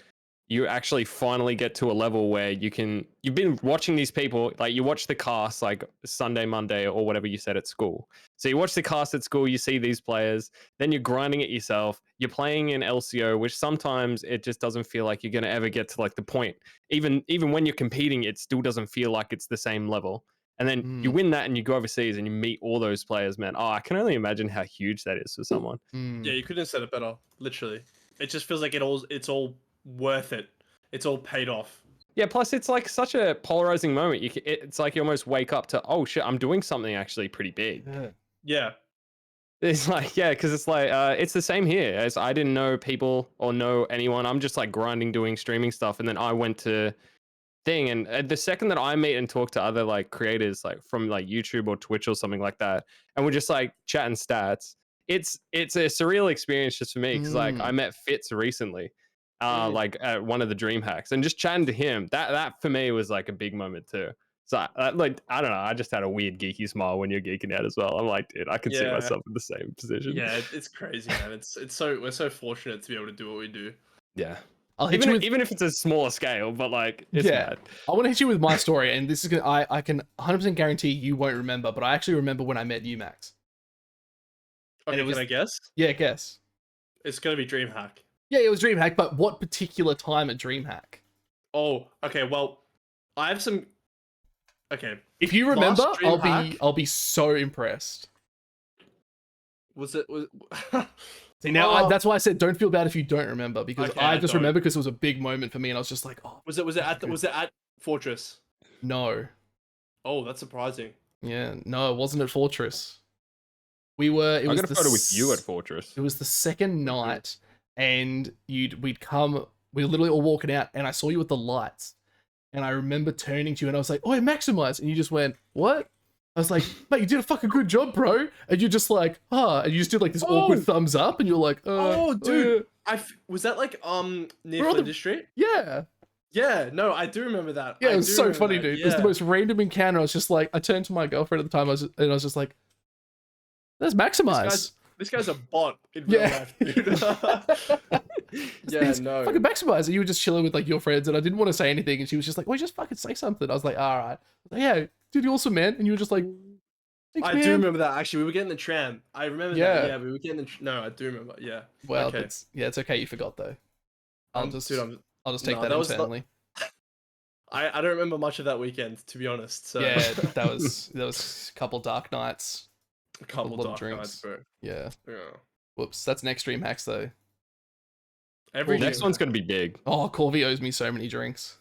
you actually finally get to a level where you've been watching these people, like you watch the cast like Sunday, Monday, or whatever you said at school. So you watch the cast at school, you see these players, then you're grinding it yourself. You're playing in LCO, which sometimes it just doesn't feel like you're going to ever get to like the point. Even when you're competing, it still doesn't feel like it's the same level. And then you win that and you go overseas and you meet all those players, man. Oh, I can only imagine how huge that is for someone. Yeah, you couldn't have said it better. Literally. It just feels like it's all worth it. It's all paid off. Yeah, plus it's like such a polarizing moment. It's like you almost wake up to, oh shit, I'm doing something actually pretty big. Yeah. It's like, yeah, because it's like, it's the same here. As I didn't know people or know anyone. I'm just like grinding, doing streaming stuff. And then I went to thing. And the second that I meet and talk to other like creators, like from like YouTube or Twitch or something like that, and we're just like chatting stats, it's a surreal experience just for me. Cause like I met Fitz recently. Like at one of the dream hacks, and just chatting to him, that for me was like a big moment too. So like I don't know, I just had a weird geeky smile when you're geeking out as well. I'm like, dude, I can see myself in the same position. Yeah, it's crazy, man. We're so fortunate to be able to do what we do. Yeah, even if it's a smaller scale, but like it's mad. I want to hit you with my story, and this is gonna, I can 100% guarantee you won't remember, but I actually remember when I met you, Max. Okay, can I guess? Yeah, guess. It's gonna be DreamHack. Yeah, it was DreamHack, but what particular time at DreamHack? Oh, okay. Well, I have some. Okay. If you remember, I'll be so impressed. Was it? See, now that's why I said don't feel bad if you don't remember, because I just remember because it was a big moment for me, and I was just like, oh. Was it at Fortress? No. Oh, that's surprising. Yeah, no, it wasn't at Fortress. I got a photo with you at Fortress. It was the second night. And we were literally all walking out, and I saw you with the lights, and I remember turning to you, and I was like, "Oh, Max-imize," and you just went, "What?" I was like, "Mate, you did a fucking good job, bro," and you're just like, and you just did like this awkward thumbs up, and you're like, "Oh, dude, was that like near Flinders Street?" Yeah. Yeah, no, I do remember that. Yeah, it was so funny, dude. Yeah. It was the most random encounter. I was just like, I turned to my girlfriend at the time, and I was just like, "There's Max-imize." This guy's a bot in real life, dude. Yeah, no. Fucking Max-imize. And you were just chilling with like your friends, and I didn't want to say anything, and she was just like, "Well, just fucking say something." I was like, "All right." Like, yeah, dude, you're awesome, man. And you were just like, I do remember that. Actually, we were getting the tram. I remember that. Yeah, we were getting the. No, I do remember. Yeah. Well, okay. It's okay. You forgot though. I'll just take that internally. I don't remember much of that weekend, to be honest. So. Yeah, that was a couple dark nights. A couple dark nights, bro. Yeah. Whoops. That's next stream hacks though. Next one's gonna be big. Oh, Corvy owes me so many drinks.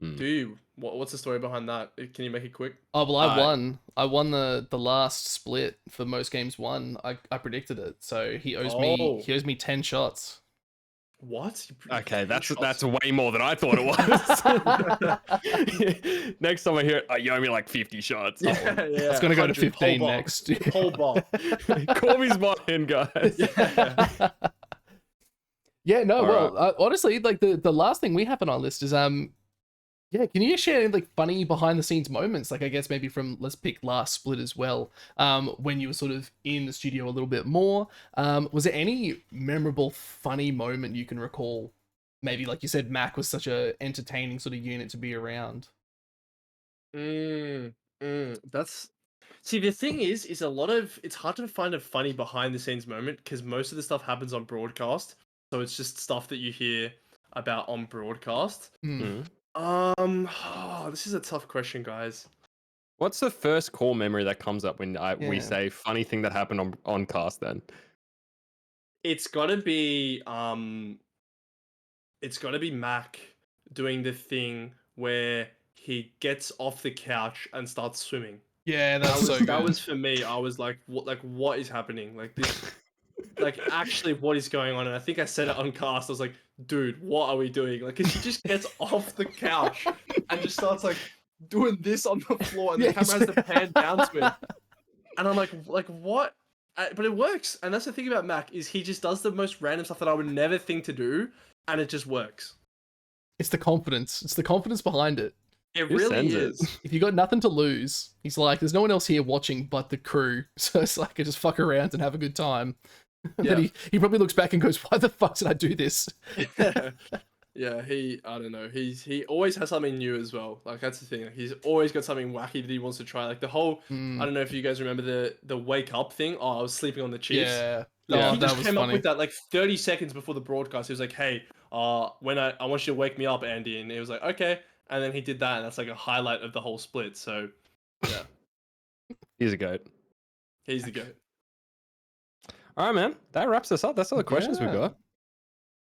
Do you? What's the story behind that? Can you make it quick? Oh well, I won the last split for most games won. I predicted it, so he owes me 10 shots. What? Okay, that's way more than I thought it was. Next time I hear it, you owe me like 50 shots. Yeah. It's gonna go to 15 next. Whole bar. Corvy's buying, guys. Yeah, no, well, honestly, like the last thing we have on our list is yeah, can you share like funny behind the scenes moments? Like I guess maybe from, let's pick last split as well. When you were sort of in the studio a little bit more, was there any memorable funny moment you can recall? Maybe like you said, Mac was such a entertaining sort of unit to be around. That's see, the thing is it's hard to find a funny behind the scenes moment because most of the stuff happens on broadcast, so it's just stuff that you hear about on broadcast. This is a tough question, guys. What's the first core memory that comes up when we say funny thing that happened on cast then? It's gotta be Mac doing the thing where he gets off the couch and starts swimming. Yeah, that was for me. I was like, what is happening? Like this like actually what is going on? And I think I said it on cast. I was like, dude, what are we doing? Like, cause he just gets off the couch and just starts like doing this on the floor, and the camera has to pan down to him. And I'm like what? But it works. And that's the thing about Mac is he just does the most random stuff that I would never think to do, and it just works. It's the confidence. It's the confidence behind it. It really is. If you got nothing to lose, he's like, there's no one else here watching but the crew. So it's like, I just fuck around and have a good time. Yeah. Then he probably looks back and goes, why the fuck did I do this? Yeah. Yeah, I don't know. He always has something new as well. Like that's the thing. Like, he's always got something wacky that he wants to try. Like the whole I don't know if you guys remember the wake up thing. Oh, I was sleeping on the Chiefs. Yeah. Like, he that just was came up funny. with that like 30 seconds before the broadcast. He was like, "Hey, when I want you to wake me up, Andy," and he was like, "Okay," and then he did that, and that's like a highlight of the whole split. So, yeah, He's a goat. he's the goat. All right, man. That wraps us up. That's all the questions we got.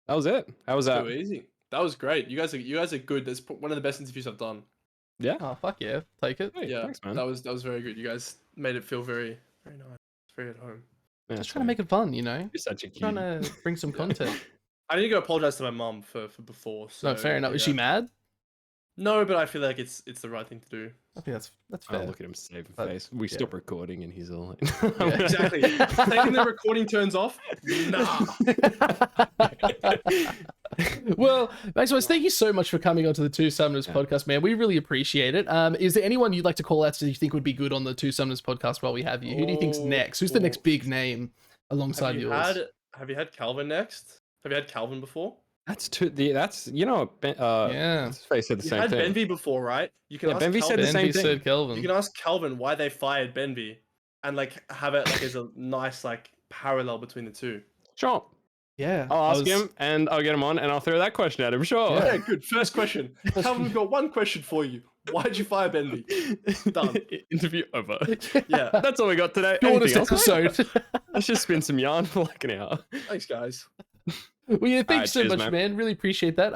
That was it. How was that? So easy. That was great. You guys are good. That's one of the best interviews I've done. Yeah. Oh fuck yeah, take it. Hey, Yeah, thanks, man. that was very good. You guys made it feel very nice, very at home. Yeah, Just trying to make it fun, you know. You're such a Trying cutie. to bring some content. I need to go apologize to my mum for before. So No, fair enough. yeah. Is she mad? No, but I feel like it's the right thing to do. I think that's Oh, fair. look at him save a But, face. We yeah. stop recording and he's all like, Yeah. Exactly. Taking the recording turns off. Nah. Well, Max-imize, thank you so much for coming onto the Two Summoners podcast, man. We really appreciate it. Is there anyone you'd like to call out that you think would be good on the Two Summoners podcast while we have you? Who do you think's next? Who's the next big name alongside yours? Have you had Calvin next? Have you had Calvin before? That's you know, Yeah. what's his face said the You same had thing. Benvy before, right? You can ask Benvy Calvin. said the same Benvy thing. said Kelvin. You can ask Calvin why they fired Benvy, and like have it like as a nice like parallel between the two. Sure. Yeah. I'll ask him and I'll get him on and I'll throw that question at him. Sure. Yeah, good. First question. Calvin, we've got one question for you. Why'd you fire Benvy? Done. Interview over. Yeah. That's all we got today. Shortest Anything else, mate? episode. Let's just spin some yarn for like an hour. Thanks, guys. Well, yeah, thanks so cheers, much, man. Really appreciate that.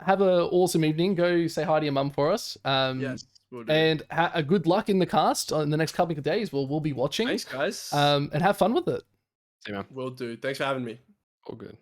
Have an awesome evening. Go say hi to your mum for us. Yes. We'll do. And a good luck in the cast in the next couple of days. We'll be watching. Thanks, guys. And have fun with it. See you, man. Will do. Thanks for having me. All good.